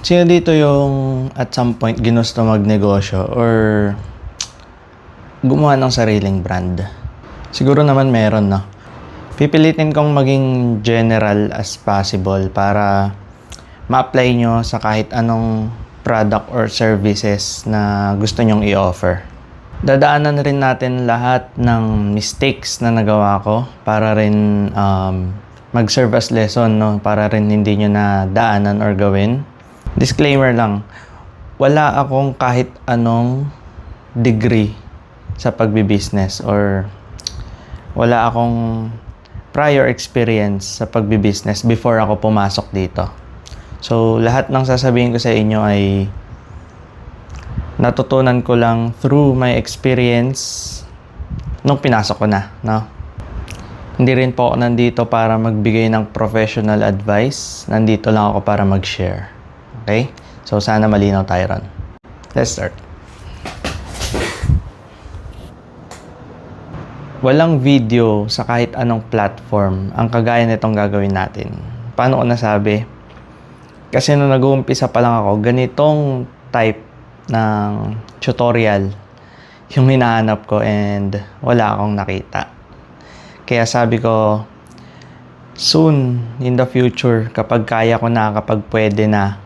Sino dito yung at some point ginusto magnegosyo or gumawa ng sariling brand? Siguro naman meron, no? Pipilitin kong maging general as possible para ma-apply nyo sa kahit anong product or services na gusto nyong i-offer. Dadaanan rin natin lahat ng mistakes na nagawa ko para rin mag-serve as lesson, no? Para rin hindi nyo na daanan or gawin. Disclaimer lang, wala akong kahit anong degree sa pagbibusiness or wala akong prior experience sa pagbibusiness before ako pumasok dito. So, lahat ng sasabihin ko sa inyo ay natutunan ko lang through my experience nung pinasok ko na, no? Hindi rin po ako nandito para magbigay ng professional advice. Nandito lang ako para mag-share. Okay? So, sana malinaw tayo ron. Let's start. Walang video sa kahit anong platform ang kagaya nitong gagawin natin. Paano ko nasabi? Kasi nung nag-uumpisa pa lang ako, ganitong type ng tutorial yung hinahanap ko and wala akong nakita. Kaya sabi ko, soon in the future, kapag kaya ko na, kapag pwede na,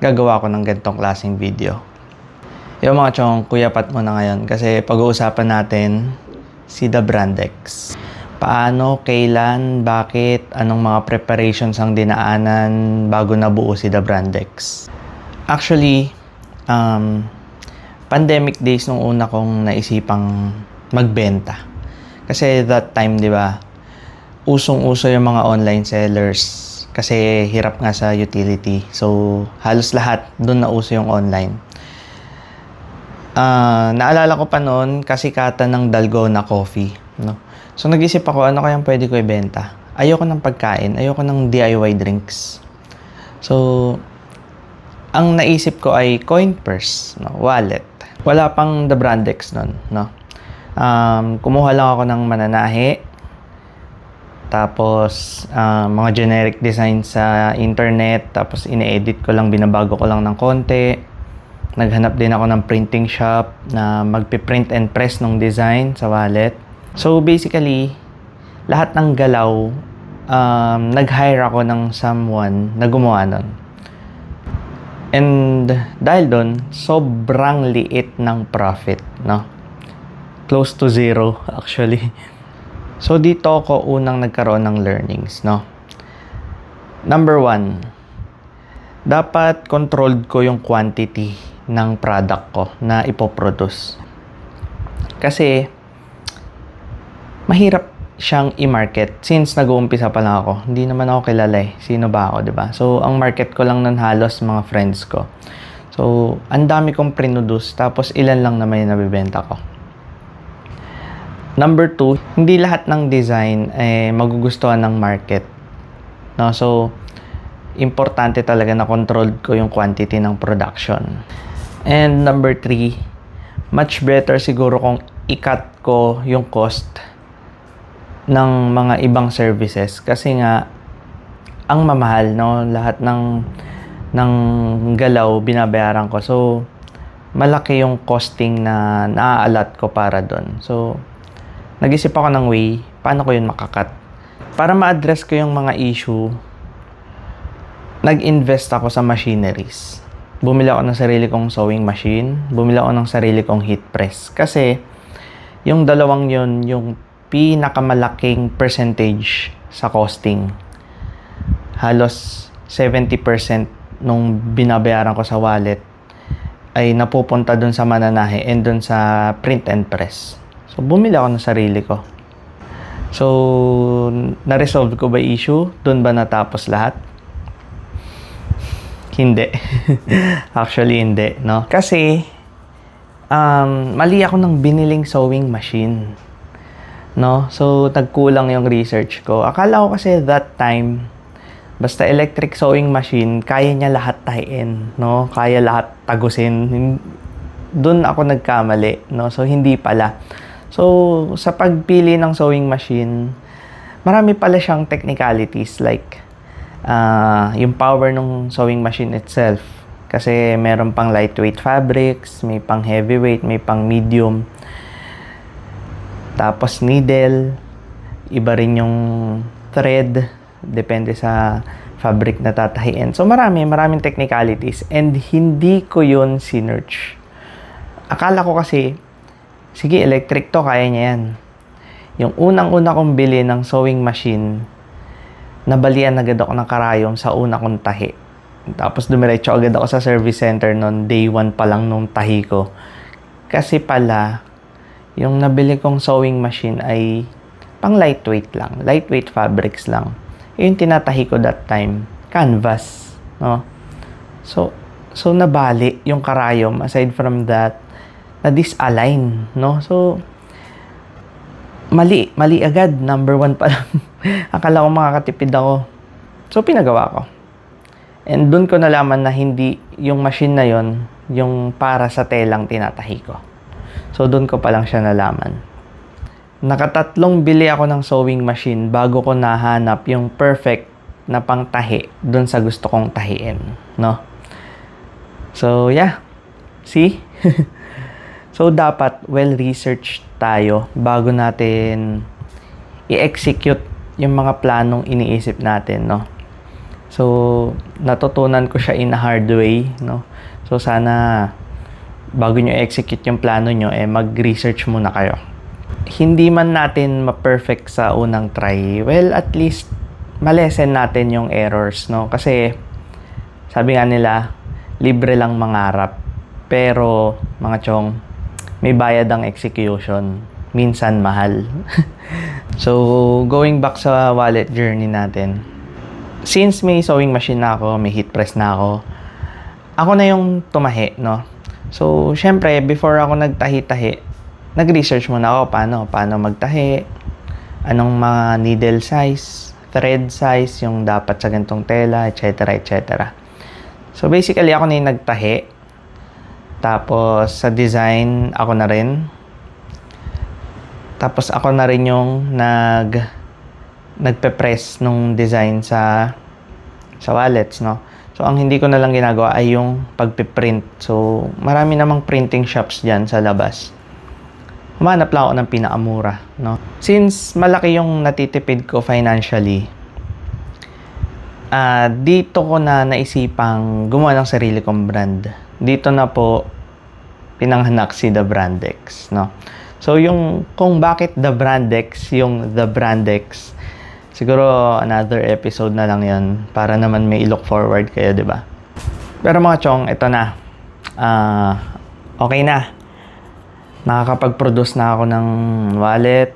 gagawa ko ng ganitong klaseng video. Yung mga chong, kuyapat mo na ngayon kasi pag-uusapan natin si The Brandex. Paano, kailan, bakit, anong mga preparations ang dinaanan bago nabuo si The Brandex. Actually, pandemic days nung una kong naisipang magbenta. Kasi that time, di ba, usong-uso yung mga online sellers kasi hirap nga sa utility. So, halos lahat doon na uso yung online. Naalala ko pa noon kasikatan ng Dalgona Coffee, no? So, nag-isip ako, ano kayang pwede ko ibenta? Ayoko ng pagkain, ayoko ng DIY drinks. So, ang naisip ko ay coin purse, no? Wallet. Wala pang The Brandex noon, no? Kumuha lang ako ng mananahi, tapos mga generic design sa internet, tapos ine-edit ko lang, binabago ko lang ng konti. Naghanap din ako ng printing shop na magpiprint and press ng design sa wallet. So basically, lahat ng galaw, nag-hire ako ng someone na gumawa nun. And dahil doon, sobrang liit ng profit, no? Close to zero, actually. So, dito ako unang nagkaroon ng learnings, no? Number 1, dapat controlled ko yung quantity ng product ko na ipoproduce. Kasi, mahirap siyang i-market since nag-uumpisa pa lang ako. Hindi naman ako kilala Sino ba ako, diba? So, ang market ko lang nun halos mga friends ko. So, ang dami kong produce tapos ilan lang naman yung nabibenta ko. Number 2, hindi lahat ng design magugustuhan ng market. No? So, importante talaga na controlled ko yung quantity ng production. And number 3, much better siguro kung i-cut ko yung cost ng mga ibang services kasi nga ang mamahal, no? Lahat ng galaw binabayaran ko. So, malaki yung costing na naaalat ko para doon. So, nag-isip ako ng way, paano ko yun makakat. Para ma-address ko yung mga issue, nag-invest ako sa machineries. Bumili ako ng sarili kong sewing machine, bumili ako ng sarili kong heat press. Kasi, yung dalawang yun, yung pinakamalaking percentage sa costing. Halos 70% nung binabayaran ko sa wallet ay napupunta dun sa mananahe and dun sa print and press. So, bumili ako ng sarili ko. So, na-resolve ko ba issue? Doon ba natapos lahat? Hindi. Actually, hindi, no? Kasi, mali ako ng biniling sewing machine. No? So, nagkulang yung research ko. Akala ko kasi that time, basta electric sewing machine, kaya niya lahat tahiin, no? Kaya lahat tagusin. Doon ako nagkamali, no? So, hindi pala. So, sa pagpili ng sewing machine, marami pala siyang technicalities like yung power ng sewing machine itself, Kasi meron pang lightweight fabrics, may pang heavyweight, may pang medium. Tapos needle, iba rin yung thread, depende sa fabric na tatahiin. So maraming technicalities and hindi ko yun sinearch. Akala ko kasi, sige, electric to, kaya niya yan. Yung unang-una kong bili ng sewing machine, nabalian agad ako ng karayom sa una kong tahi. Tapos dumiretso agad ako sa service center noon, day 1 pa lang nung tahi ko. Kasi pala, yung nabili kong sewing machine ay pang lightweight lang, lightweight fabrics lang. Yung tinatahi ko that time, canvas, no? So nabali yung karayom. Aside from that, na-disalign, no? So, mali agad. Number 1 pa lang. Akala ko makakatipid ako. So, pinagawa ko. And dun ko nalaman na hindi yung machine na yon yung para sa telang tinatahi ko. So, dun ko pa lang siya nalaman. Nakatatlong bili ako ng sewing machine bago ko nahanap yung perfect na pangtahi dun sa gusto kong tahiin, no? So, yeah. See? So, dapat well-researched tayo bago natin i-execute yung mga planong iniisip natin, no? So, natutunan ko siya in a hard way, no? So, sana bago nyo i-execute yung plano nyo, mag-research muna kayo. Hindi man natin ma-perfect sa unang try, well, at least malesen natin yung errors, no? Kasi, sabi nga nila, libre lang mangarap. Pero, mga chong, may bayad ang execution. Minsan mahal. So, going back sa wallet journey natin. Since may sewing machine na ako, may heat press na ako na yung tumahi, no? So, syempre, before ako nagtahi-tahi, nag-research muna ako paano magtahi, anong mga needle size, thread size, yung dapat sa ganitong tela, etc. etc. So, basically, ako na yung nagtahi. Tapos, sa design, ako na rin. Tapos, ako na rin yung nagpe-press nung design sa wallets, no? So, ang hindi ko na lang ginagawa ay yung pagpiprint. So, marami namang printing shops dyan sa labas. Humanap lang ako ng pinakamura, no? Since malaki yung natitipid ko financially, dito ko na naisipang gumawa ng sarili kong brand. Dito na po pinanghanak si The Brandex, no? So, yung kung bakit The Brandex, yung The Brandex, siguro another episode na lang yan para naman may i-look forward kayo, di ba? Pero mga chong, ito na. Okay na. Nakakapag-produce na ako ng wallet,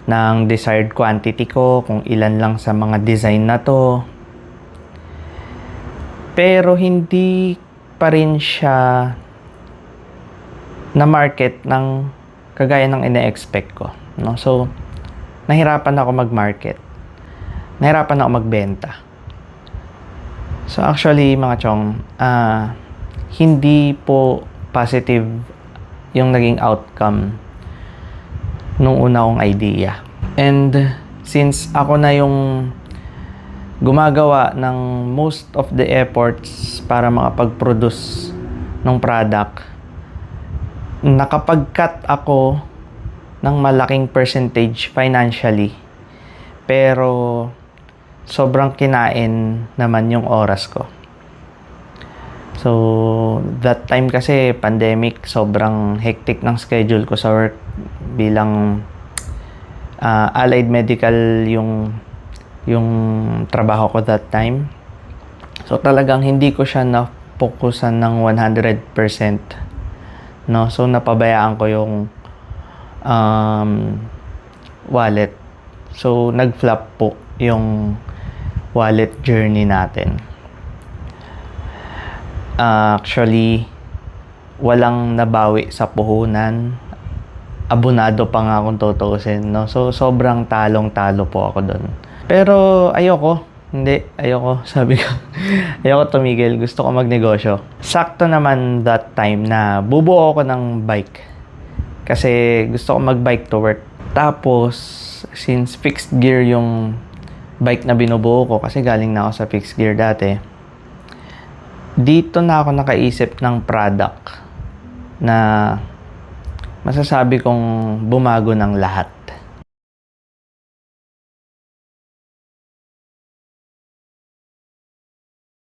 ng desired quantity ko, kung ilan lang sa mga design na to. Pero hindi pa rin siya na market ng kagaya ng ine-expect ko, no? So, nahirapan ako mag-market. Nahirapan ako magbenta. So, actually, mga chong, hindi po positive yung naging outcome nung una kong idea. And since ako na yung gumagawa ng most of the efforts para makapag-produce ng product, nakapag-cut ako ng malaking percentage financially. Pero sobrang kinain naman yung oras ko. So, that time kasi pandemic, sobrang hectic ng schedule ko sa work bilang allied medical yung trabaho ko that time. So, talagang hindi ko siya na-focusan ng 100%. No? So, napabayaan ko yung wallet. So, nag-flop po yung wallet journey natin. Actually, walang nabawi sa puhunan. Abonado pa nga kung tutuusin, no? So, sobrang talong-talo po ako doon. Pero, ayoko. Hindi, ayoko. Sabi ko, ayoko tumigil. Gusto ko magnegosyo. Sakto naman that time na bubuo ako ng bike. Kasi gusto ko mag-bike to work. Tapos, since fixed gear yung bike na binubuo ko, kasi galing na ako sa fixed gear dati, dito na ako nakaisip ng product na masasabi kong bumago ng lahat.